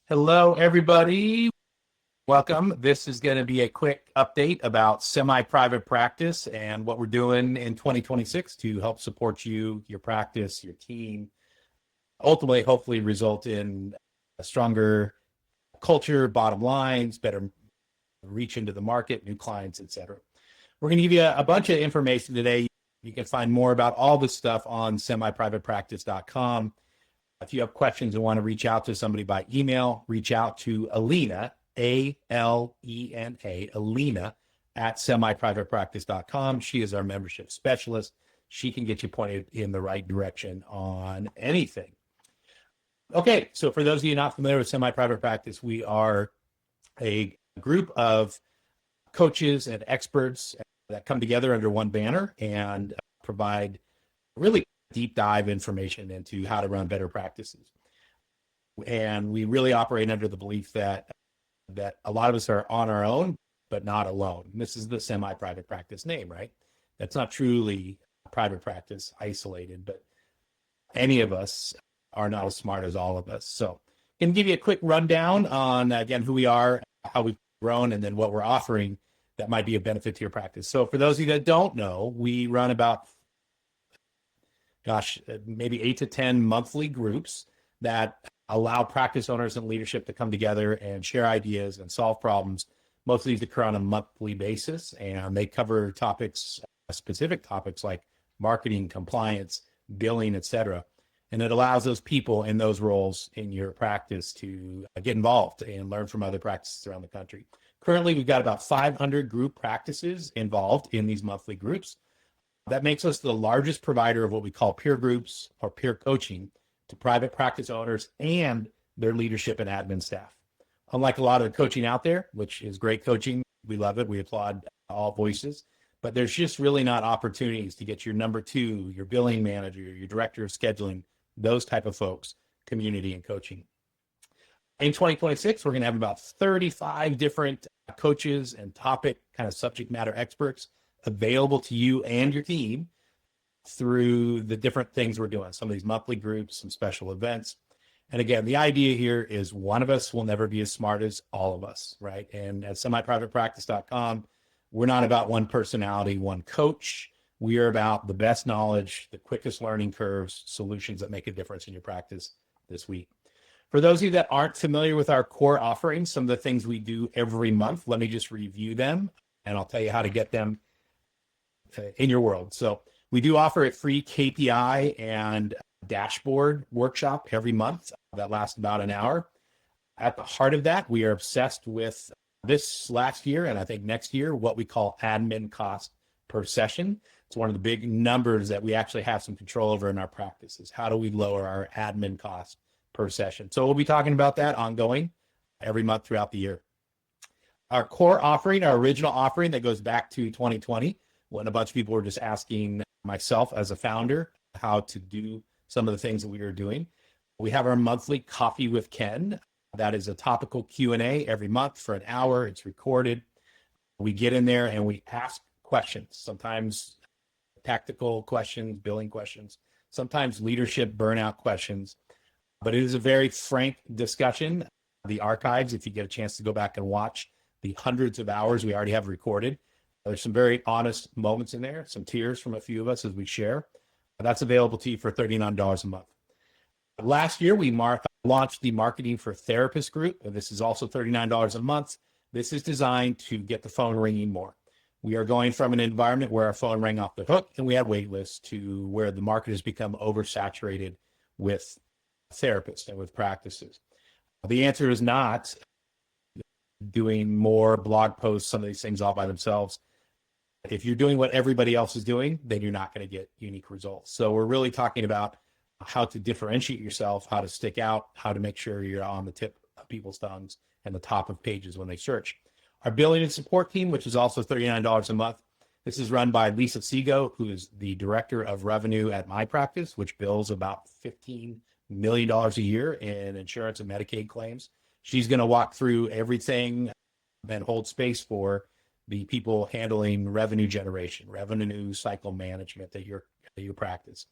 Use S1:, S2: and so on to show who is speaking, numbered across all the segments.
S1: Hello, everybody. Welcome. This is going to be a quick update about semi-private practice and what we're doing in 2026 to help support you, your practice, your team, ultimately, hopefully result in a stronger culture, bottom lines, better reach into the market, new clients, etc. We're going to give you a bunch of information today. You can find more about all this stuff on semiprivatepractice.com. If you have questions and want to reach out to somebody by email, reach out to Alina, A-L-E-N-A, Alina at semiprivatepractice.com. She is our membership specialist. She can get you pointed in the right direction on anything. Okay, so for those of you not familiar with semi-private practice, we are a group of coaches and experts that come together under one banner and provide really deep dive information into how to run better practices. And we really operate under the belief that a lot of us are on our own, but not alone. And this is the semi-private practice name, right? That's not truly private practice isolated, but any of us are not as smart as all of us. So I'm going to give you a quick rundown on, again, who we are, how we've grown, and then what we're offering that might be a benefit to your practice. So for those of you that don't know, we run about maybe 8 to 10 monthly groups that allow practice owners and leadership to come together and share ideas and solve problems. Most of these occur on a monthly basis, and they cover topics, specific topics like marketing, compliance, billing, etc. And it allows those people in those roles in your practice to get involved and learn from other practices around the country. Currently, we've got about 500 group practices involved in these monthly groups. That makes us the largest provider of what we call peer groups or peer coaching to private practice owners and their leadership and admin staff. Unlike a lot of the coaching out there, which is great coaching, we love it, we applaud all voices, but there's just really not opportunities to get your number two, your billing manager, your director of scheduling, those type of folks, community and coaching. In 2026, we're going to have about 35 different coaches and topic kind of subject matter experts available to you and your team through the different things we're doing, some of these monthly groups, some special events. And again, the idea here is one of us will never be as smart as all of us, right? And at semiprivatepractice.com, we're not about one personality, one coach. We are about the best knowledge, the quickest learning curves, solutions that make a difference in your practice this week. For those of you that aren't familiar with our core offerings, some of the things we do every month, let me just review them, and I'll tell you how to get them in your world. So we do offer a free KPI and dashboard workshop every month that lasts about an hour. At the heart of that, we are obsessed with this last year, and I think next year, what we call admin cost per session. It's one of the big numbers that we actually have some control over in our practices. How do we lower our admin cost per session? So we'll be talking about that ongoing every month throughout the year. Our core offering, our original offering that goes back to 2020, when a bunch of people were just asking myself as a founder how to do some of the things that we were doing. We have our monthly Coffee with Ken. That is a topical Q&A every month for an hour. It's recorded. We get in there and we ask questions, sometimes tactical questions, billing questions, sometimes leadership burnout questions. But it is a very frank discussion. The archives, if you get a chance to go back and watch the hundreds of hours we already have recorded, there's some very honest moments in there, some tears from a few of us as we share. That's available to you for $39 a month. Last year, we launched the Marketing for Therapists group. This is also $39 a month. This is designed to get the phone ringing more. We are going from an environment where our phone rang off the hook and we had wait lists to where the market has become oversaturated with therapists and with practices. The answer is not doing more blog posts, some of these things all by themselves. If you're doing what everybody else is doing, then you're not going to get unique results. So we're really talking about how to differentiate yourself, how to stick out, how to make sure you're on the tip of people's tongues and the top of pages when they search. Our billing and support team, which is also $39 a month. This is run by Lisa Sego, who is the director of revenue at my practice, which bills about $15 million a year in insurance and Medicaid claims. She's going to walk through everything and hold space for the people handling revenue generation, revenue cycle management that you practice.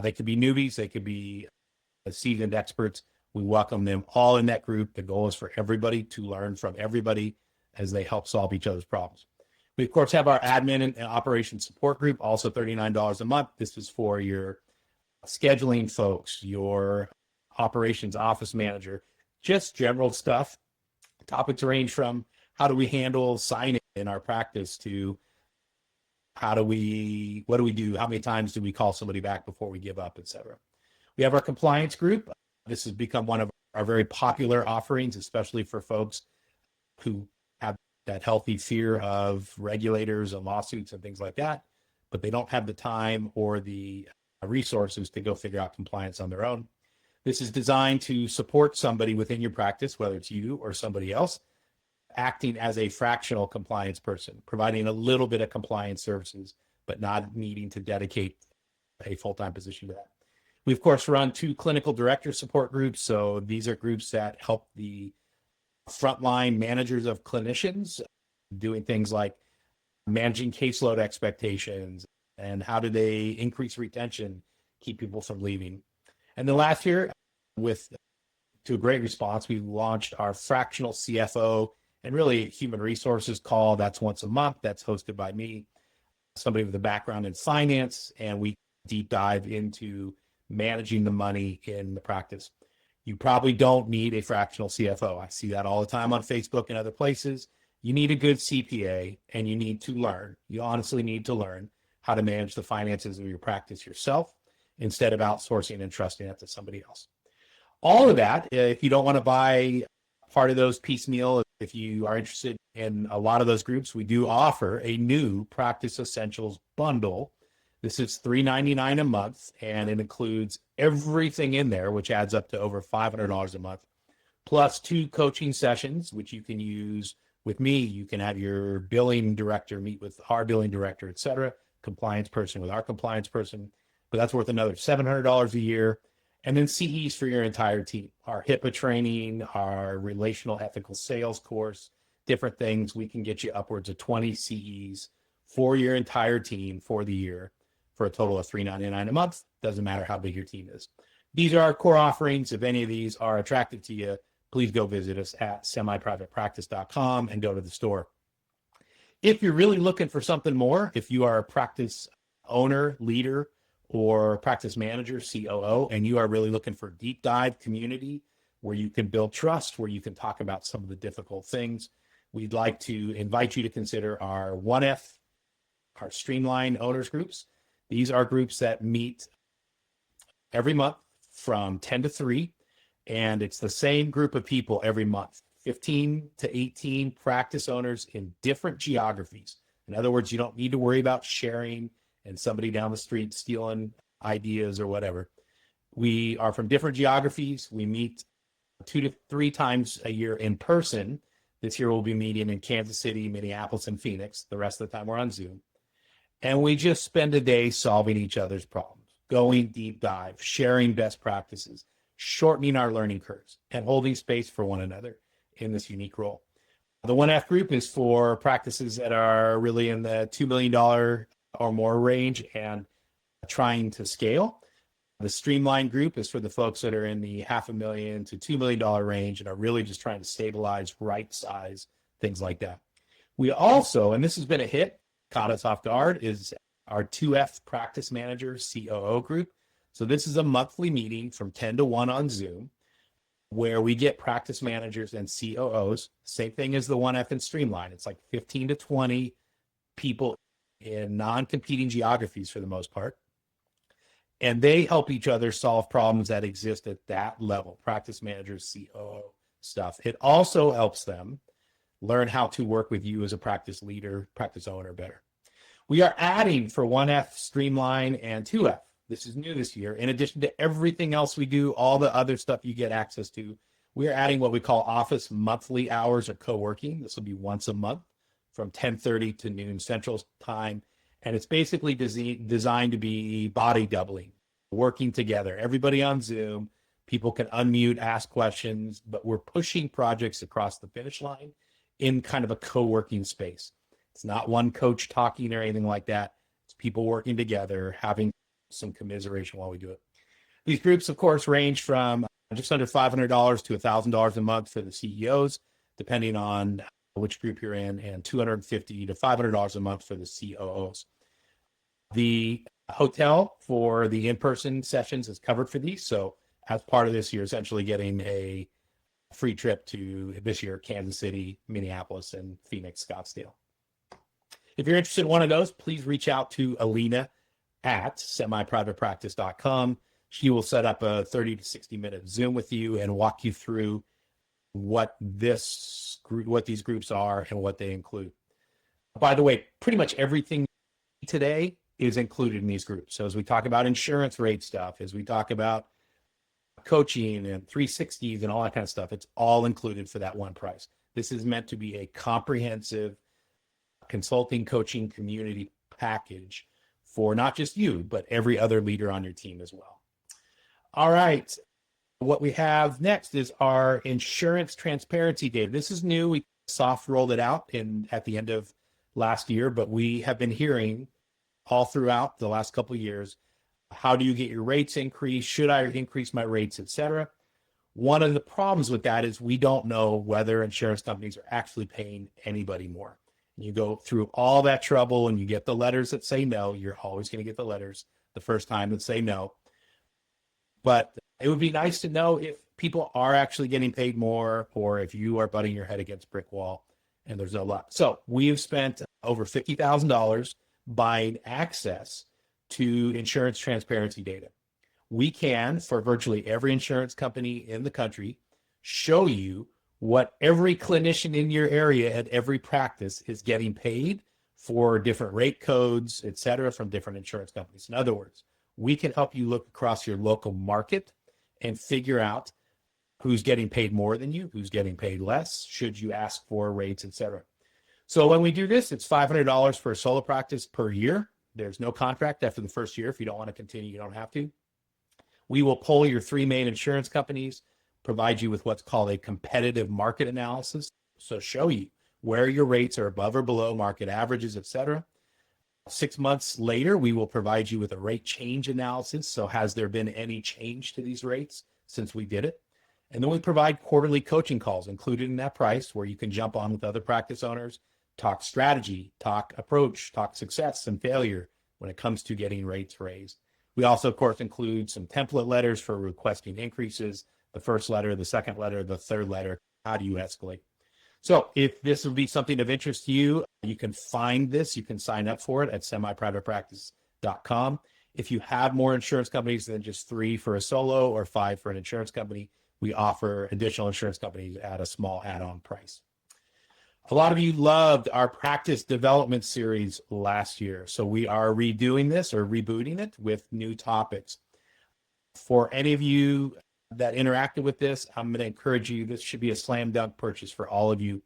S1: They could be newbies, they could be seasoned experts. We welcome them all in that group. The goal is for everybody to learn from everybody as they help solve each other's problems. We, of course, have our admin and operations support group, also $39 a month. This is for your scheduling folks, your operations office manager, just general stuff. Topics range from how do we handle signing in our practice to what do we do? How many times do we call somebody back before we give up, et cetera. We have our compliance group. This has become one of our very popular offerings, especially for folks who have that healthy fear of regulators and lawsuits and things like that, but they don't have the time or the resources to go figure out compliance on their own. This is designed to support somebody within your practice, whether it's you or somebody else, acting as a fractional compliance person, providing a little bit of compliance services, but not needing to dedicate a full-time position to that. We, of course, run 2 clinical director support groups. So these are groups that help the frontline managers of clinicians doing things like managing caseload expectations and how do they increase retention, keep people from leaving. And then last year, to a great response, we launched our fractional CFO and really human resources call. That's once a month. That's hosted by me, somebody with a background in finance, and we deep dive into managing the money in the practice. You probably don't need a fractional CFO. I see that all the time on Facebook and other places. You need a good CPA, and you need to learn. You honestly need to learn how to manage the finances of your practice yourself instead of outsourcing and trusting it to somebody else. All of that, if you don't want to buy part of those piecemeal, if you are interested in a lot of those groups, we do offer a new Practice Essentials bundle. This is $399 a month, and it includes everything in there, which adds up to over $500 a month, plus 2 coaching sessions, which you can use with me. You can have your billing director meet with our billing director, et cetera, compliance person with our compliance person, but that's worth another $700 a year. And then CEs for your entire team, our HIPAA training, our relational ethical sales course, different things. We can get you upwards of 20 CEs for your entire team for the year for a total of $399 a month. Doesn't matter how big your team is. These are our core offerings. If any of these are attractive to you, please go visit us at semiprivatepractice.com and go to the store. If you're really looking for something more, if you are a practice owner, leader, or practice manager, COO, and you are really looking for deep dive community where you can build trust, where you can talk about some of the difficult things, we'd like to invite you to consider our 1F, our Streamline Owners Groups. These are groups that meet every month from 10 to 3, and it's the same group of people every month, 15 to 18 practice owners in different geographies. In other words, you don't need to worry about sharing and somebody down the street stealing ideas or whatever. We are from different geographies. We meet 2 to 3 times a year in person. This year we'll be meeting in Kansas City, Minneapolis, and Phoenix. The rest of the time we're on Zoom. And we just spend a day solving each other's problems, going deep dive, sharing best practices, shortening our learning curves, and holding space for one another in this unique role. The 1F group is for practices that are really in the $2 million or more range and trying to scale. The Streamline group is for the folks that are in the $500,000 to $2 million range and are really just trying to stabilize, right size, things like that. We also, and this has been a hit, caught us off guard, is our 2F practice manager COO group. So this is a monthly meeting from 10 to 1 on Zoom where we get practice managers and COOs, same thing as the 1F and Streamline. It's like 15 to 20 people in non-competing geographies for the most part. And they help each other solve problems that exist at that level, practice managers, COO stuff. It also helps them learn how to work with you as a practice leader, practice owner better. We are adding for 1F, Streamline, and 2F. This is new this year. In addition to everything else we do, all the other stuff you get access to, we are adding what we call office monthly hours or co-working. This will be once a month from 10:30 to noon Central Time. And it's basically designed to be body doubling, working together. Everybody on Zoom, people can unmute, ask questions, but we're pushing projects across the finish line in kind of a co-working space. It's not one coach talking or anything like that. It's people working together, having some commiseration while we do it. These groups, of course, range from just under $500 to $1,000 a month for the CEOs, depending on which group you're in, and $250 to $500 a month for the COOs. The hotel for the in-person sessions is covered for these. So as part of this, you're essentially getting a free trip to, this year, Kansas City, Minneapolis, and Phoenix, Scottsdale. If you're interested in one of those, please reach out to Alina at semiprivatepractice.com. She will set up a 30 to 60-minute Zoom with you and walk you through what these groups are and what they include. By the way, pretty much everything today is included in these groups. So as we talk about insurance rate stuff, as we talk about coaching and 360s and all that kind of stuff, it's all included for that one price. This is meant to be a comprehensive consulting, coaching, community package for not just you, but every other leader on your team as well. All right. What we have next is our insurance transparency data. This is new. We soft rolled it out at the end of last year, but we have been hearing all throughout the last couple of years, how do you get your rates increased? Should I increase my rates, et cetera? One of the problems with that is we don't know whether insurance companies are actually paying anybody more. And you go through all that trouble and you get the letters that say no. You're always going to get the letters the first time that say no. But it would be nice to know if people are actually getting paid more, or if you are butting your head against a brick wall and there's no luck. So we've spent over $50,000 buying access to insurance transparency data. We can, for virtually every insurance company in the country, show you what every clinician in your area at every practice is getting paid for different rate codes, et cetera, from different insurance companies. In other words, we can help you look across your local market and figure out who's getting paid more than you, who's getting paid less, should you ask for rates, et cetera. So when we do this, it's $500 for a solo practice per year. There's no contract after the first year. If you don't want to continue, you don't have to. We will pull your three main insurance companies, provide you with what's called a competitive market analysis. So show you where your rates are above or below market averages, et cetera. 6 months later, we will provide you with a rate change analysis. So has there been any change to these rates since we did it? And then we provide quarterly coaching calls included in that price, where you can jump on with other practice owners, talk strategy, talk approach, talk success and failure when it comes to getting rates raised. We also, of course, include some template letters for requesting increases, the first letter, the second letter, the third letter. How do you escalate? So if this would be something of interest to you, you can find this. You can sign up for it at semiprivatepractice.com. If you have more insurance companies than just 3 for a solo or 5 for an insurance company, we offer additional insurance companies at a small add-on price. A lot of you loved our practice development series last year. So we are redoing this, or rebooting it, with new topics. For any of you that interacted with this, I'm going to encourage you, this should be a slam dunk purchase for all of you.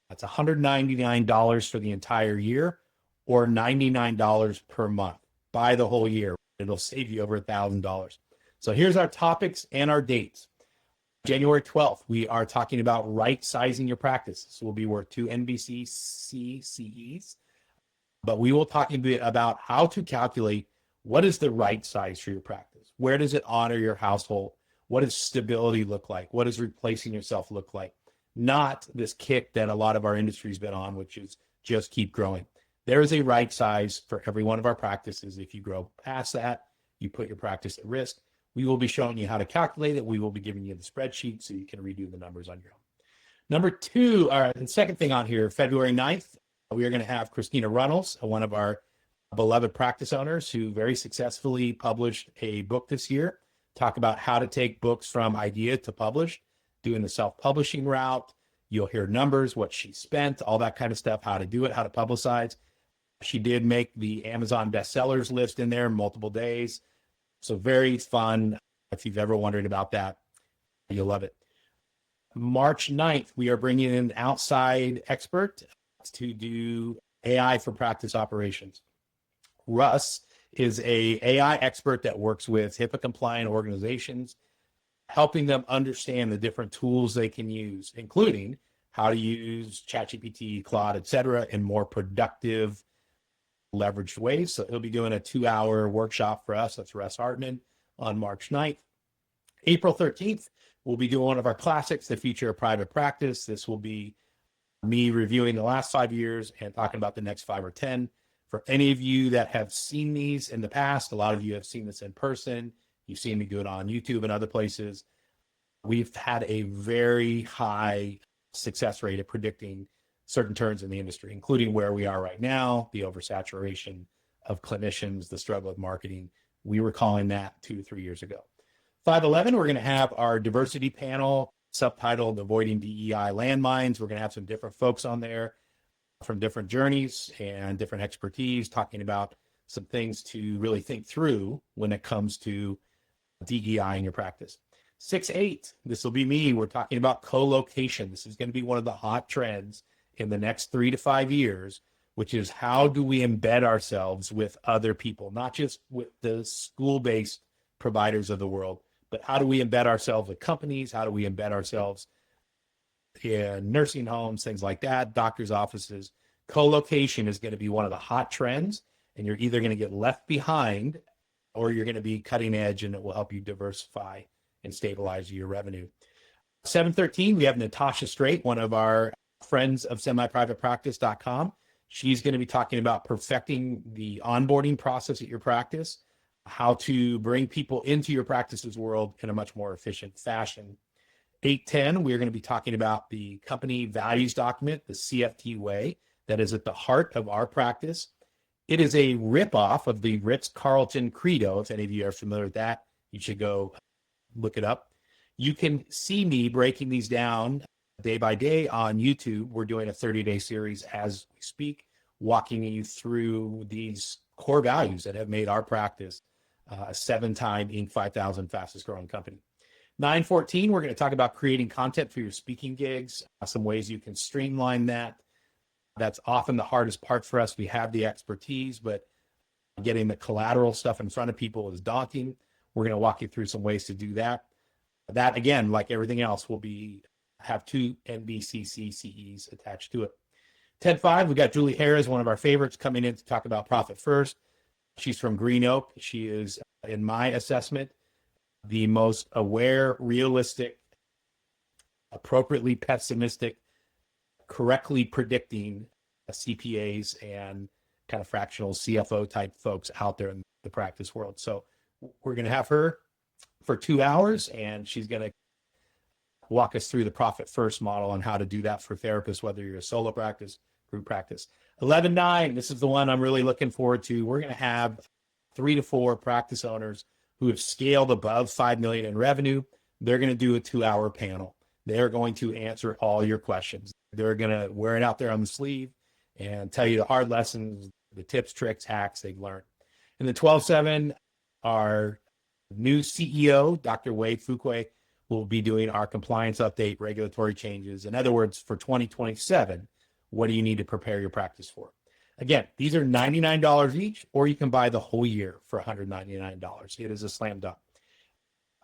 S1: That's $199 for the entire year, or $99 per month. Buy the whole year. It'll save you over $1,000. So here's our topics and our dates. January 12th, we are talking about right-sizing your practice. So we'll be worth 2 NBC-C CEs, but we will talk a bit about how to calculate what is the right size for your practice. Where does it honor your household? What does stability look like? What does replacing yourself look like? Not this kick that a lot of our industry's been on, which is just keep growing. There is a right size for every one of our practices. If you grow past that, you put your practice at risk. We will be showing you how to calculate it. We will be giving you the spreadsheet so you can redo the numbers on your own. Number 2, the second thing on here, February 9th, we are going to have Christina Runnels, one of our beloved practice owners who very successfully published a book this year, talk about how to take books from idea to publish, doing the self-publishing route. You'll hear numbers, what she spent, all that kind of stuff, how to do it, how to publicize. She did make the Amazon bestsellers list in there multiple days. So very fun. If you've ever wondered about that, you'll love it. March 9th, we are bringing in an outside expert to do AI for practice operations. Russ is a AI expert that works with HIPAA compliant organizations, helping them understand the different tools they can use, including how to use ChatGPT, Claude, et cetera, in more productive, leveraged ways. So he'll be doing a 2-hour workshop for us. That's Russ Hartman on March 9th. April 13th, We'll be doing one of our classics, the future of private practice. This will be me reviewing the last 5 years and talking about the next 5 or 10. For any of you that have seen these in the past, a lot of you have seen this in person. You've seen me do it on YouTube and other places. We've had a very high success rate at predicting certain turns in the industry, including where we are right now, the oversaturation of clinicians, the struggle with marketing. We were calling that 2 to 3 years ago. 511, we're going to have our diversity panel subtitled Avoiding DEI Landmines. We're going to have some different folks on there from different journeys and different expertise, talking about some things to really think through when it comes to DEI in your practice. 6-8, this will be me. We're talking about co-location. This is going to be one of the hot trends in the next 3 to 5 years, which is how do we embed ourselves with other people, not just with the school-based providers of the world, but how do we embed ourselves with companies? How do we embed ourselves in nursing homes, things like that, doctors' offices? Co-location is going to be one of the hot trends, and you're either going to get left behind or you're going to be cutting edge, and it will help you diversify and stabilize your revenue. 713, we have Natasha Straight, one of our friends of semiprivatepractice.com. She's going to be talking about perfecting the onboarding process at your practice, how to bring people into your practice's world in a much more efficient fashion. 810, we're going to be talking about the company values document, the CFT way, that is at the heart of our practice. It is a ripoff of the Ritz-Carlton Credo. If any of you are familiar with that, you should go look it up. You can see me breaking these down day by day on YouTube. We're doing a 30-day series as we speak, walking you through these core values that have made our practice a 7-time Inc. 5000 fastest growing company. 914, we're going to talk about creating content for your speaking gigs, some ways you can streamline that. That's often the hardest part for us. We have the expertise, but getting the collateral stuff in front of people is daunting. We're going to walk you through some ways to do that. That, again, like everything else, will have 2 NBCC CEs attached to it. 10.5, we got Julie Harris, one of our favorites, coming in to talk about Profit First. She's from Green Oak. She is, in my assessment, the most aware, realistic, appropriately pessimistic, correctly predicting CPAs and kind of fractional CFO type folks out there in the practice world. So we're going to have her for 2 hours, and she's going to walk us through the Profit First model on how to do that for therapists, whether you're a solo practice, group practice. 11.9, this is the one I'm really looking forward to. We're going to have 3 to 4 practice owners who have scaled above 5 million in revenue. They're going to do a 2-hour panel. They're going to answer all your questions. They're going to wear it out there on the sleeve and tell you the hard lessons, the tips, tricks, hacks they've learned. And then 12.7, our new CEO, Dr. Wade Fuqua, will be doing our compliance update, regulatory changes. In other words, for 2027, what do you need to prepare your practice for? Again, these are $99 each, or you can buy the whole year for $199. It is a slam dunk.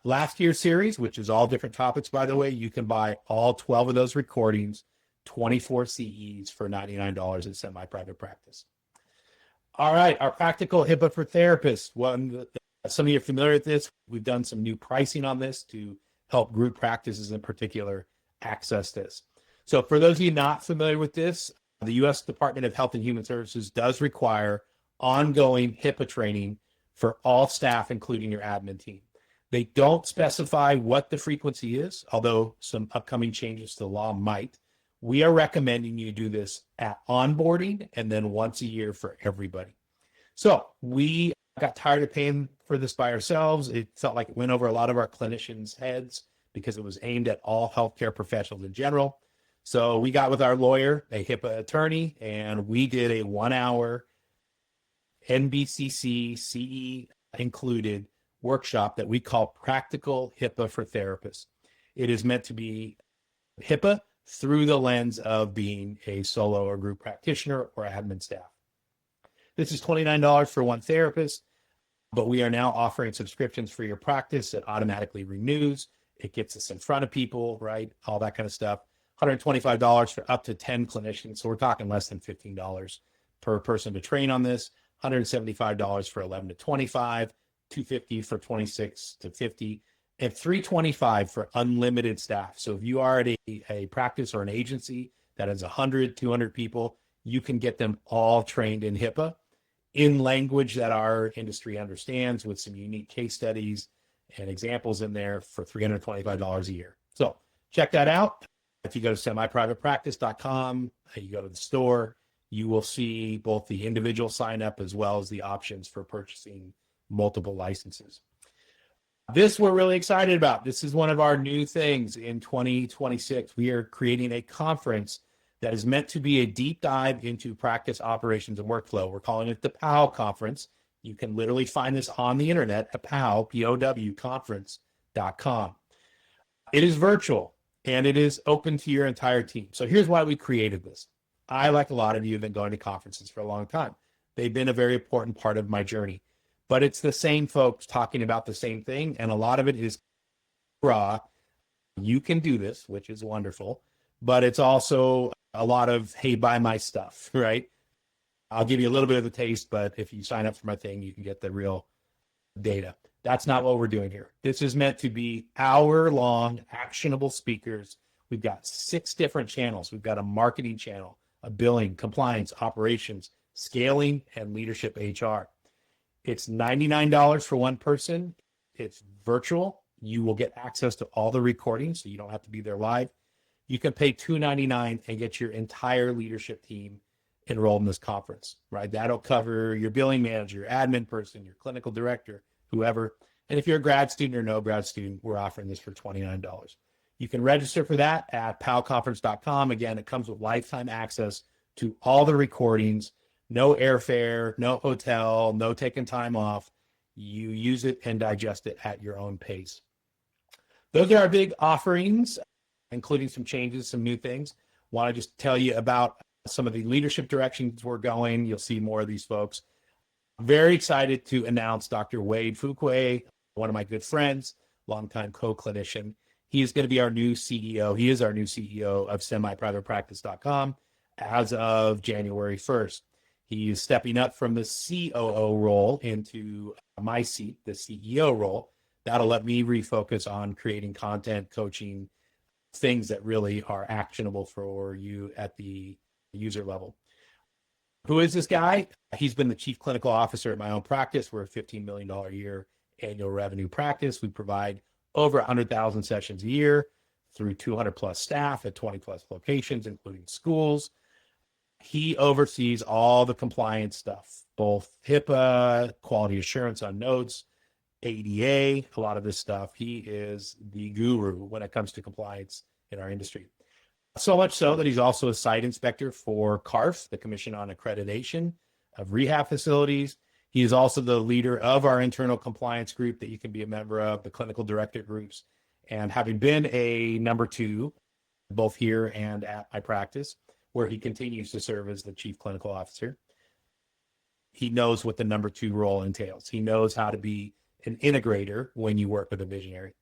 S1: Last year's series, which is all different topics, by the way, you can buy all 12 of those recordings, 24 CEs for $99 at Semi-Private Practice. All right, our practical HIPAA for therapists. Some of you are familiar with this. We've done some new pricing on this to help group practices in particular access this. So for those of you not familiar with this, the U.S. Department of Health and Human Services does require ongoing HIPAA training for all staff, including your admin team. They don't specify what the frequency is, although some upcoming changes to the law might. We are recommending you do this at onboarding and then once a year for everybody. So we got tired of paying for this by ourselves. It felt like it went over a lot of our clinicians' heads because it was aimed at all healthcare professionals in general. So we got with our lawyer, a HIPAA attorney, and we did a 1-hour NBCC CE included workshop that we call Practical HIPAA for Therapists. It is meant to be HIPAA through the lens of being a solo or group practitioner or admin staff. This is $29 for one therapist, but we are now offering subscriptions for your practice that automatically renews. It gets us in front of people, right? All that kind of stuff. $125 for up to 10 clinicians. So we're talking less than $15 per person to train on this. $175 for 11 to 25, $250 for 26 to 50. and $325 for unlimited staff. So if you are at a practice or an agency that has 100, 200 people, you can get them all trained in HIPAA in language that our industry understands, with some unique case studies and examples in there for $325 a year. So check that out. If you go to semiprivatepractice.com, you go to the store, you will see both the individual sign up as well as the options for purchasing multiple licenses. This we're really excited about. This is one of our new things in 2026. We are creating a conference that is meant to be a deep dive into practice operations and workflow. We're calling it the POW conference. You can literally find this on the internet at POW, P-O-W, conference.com. It is virtual and it is open to your entire team. So here's why we created this. I, like a lot of you, have been going to conferences for a long time. They've been a very important part of my journey, but it's the same folks talking about the same thing. And a lot of it is raw. You can do this, which is wonderful, but it's also a lot of, hey, buy my stuff, right? I'll give you a little bit of the taste, but if you sign up for my thing, you can get the real data. That's not what we're doing here. This is meant to be hour-long, actionable speakers. We've got 6 different channels. We've got a marketing channel, a billing, compliance, operations, scaling, and leadership HR. It's $99 for one person. It's virtual. You will get access to all the recordings, so you don't have to be there live. You can pay $299 and get your entire leadership team enrolled in this conference, right? That'll cover your billing manager, your admin person, your clinical director, whoever. And if you're a grad student or no grad student, we're offering this for $29. You can register for that at powconference.com. Again, it comes with lifetime access to all the recordings, no airfare, no hotel, no taking time off. You use it and digest it at your own pace. Those are our big offerings, including some changes, some new things. Want to just tell you about some of the leadership directions we're going. You'll see more of these folks. Very excited to announce Dr. Wade Fuqua, one of my good friends, longtime co-clinician. He is going to be our new CEO. He is our new CEO of semiprivatepractice.com as of January 1st. He is stepping up from the COO role into my seat, the CEO role. That'll let me refocus on creating content, coaching, things that really are actionable for you at the user level. Who is this guy? He's been the chief clinical officer at my own practice. We're a $15 million a year annual revenue practice. We provide over 100,000 sessions a year through 200 plus staff at 20 plus locations, including schools. He oversees all the compliance stuff, both HIPAA, quality assurance on notes, ADA, a lot of this stuff. He is the guru when it comes to compliance in our industry. So much so that he's also a site inspector for CARF, the Commission on Accreditation of Rehab Facilities. He is also the leader of our internal compliance group that you can be a member of, the clinical director groups. And having been a number 2, both here and at my practice, where he continues to serve as the chief clinical officer, he knows what the number 2 role entails. He knows how to be an integrator when you work with a visionary.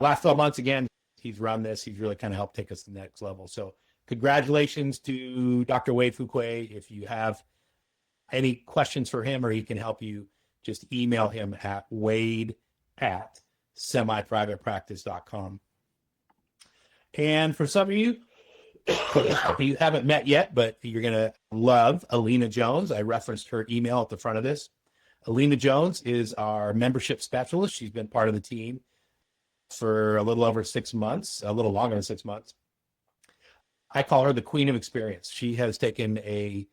S1: Last 12 months, again, he's run this. He's really kind of helped take us to the next level. So congratulations to Dr. Wade Fuqua. If you have any questions for him or he can help you, just email him at wade@semiprivatepractice.com. And for some of you, you haven't met yet, but you're going to love Alina Jones. I referenced her email at the front of this. Alina Jones is our membership specialist. She's been part of the team for a little over 6 months, a little longer than 6 months. I call her the queen of experience. She has taken a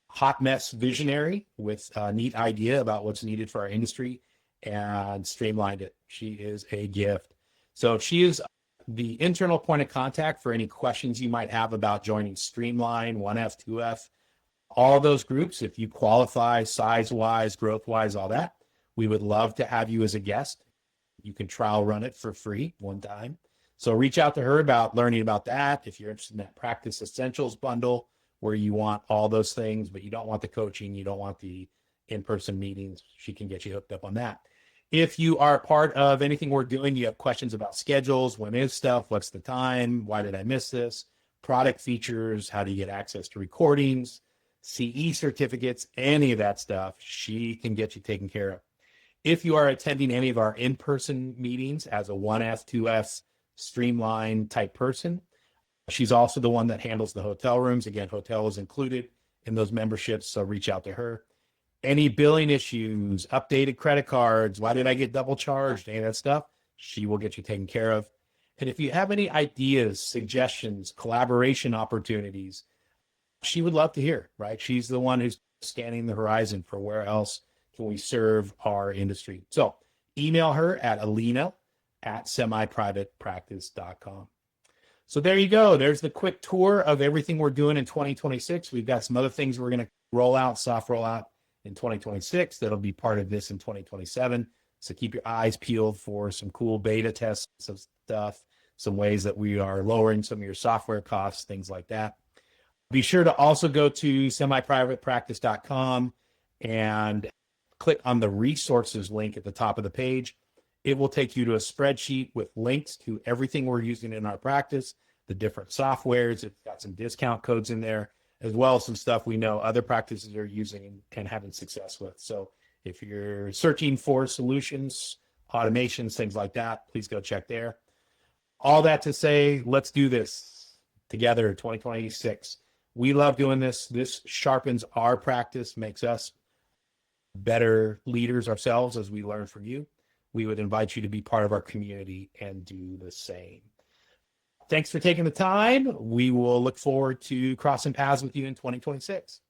S1: hot mess visionary with a neat idea about what's needed for our industry and streamlined it. She is a gift. So she is the internal point of contact for any questions you might have about joining Streamline, 1F, 2F, all those groups. If you qualify size-wise, growth-wise, all that, we would love to have you as a guest. You can trial run it for free one time. So reach out to her about learning about that. If you're interested in that Practice Essentials bundle where you want all those things, but you don't want the coaching, you don't want the in-person meetings, she can get you hooked up on that. If you are part of anything we're doing, you have questions about schedules, when is stuff, what's the time, why did I miss this, product features, how do you get access to recordings, CE certificates, any of that stuff, she can get you taken care of. If you are attending any of our in-person meetings as a 1S, 2S streamline type person, she's also the one that handles the hotel rooms. Again, hotel is included in those memberships, so reach out to her. Any billing issues, updated credit cards, why did I get double charged, any of that stuff, she will get you taken care of. And if you have any ideas, suggestions, collaboration opportunities, she would love to hear, right? She's the one who's scanning the horizon for where else can we serve our industry. So email her at alina@semiprivatepractice.com. So there you go. There's the quick tour of everything we're doing in 2026. We've got some other things we're going to roll out, soft roll out in 2026. That'll be part of this in 2027. So keep your eyes peeled for some cool beta tests of stuff, some ways that we are lowering some of your software costs, things like that. Be sure to also go to semiprivatepractice.com and click on the resources link at the top of the page. It will take you to a spreadsheet with links to everything we're using in our practice, the different softwares. It's got some discount codes in there, as well as some stuff we know other practices are using and having success with. So if you're searching for solutions, automations, things like that, please go check there. All that to say, let's do this together, 2026. We love doing this. This sharpens our practice, makes us better leaders ourselves as we learn from you. We would invite you to be part of our community and do the same. Thanks for taking the time. We will look forward to crossing paths with you in 2026.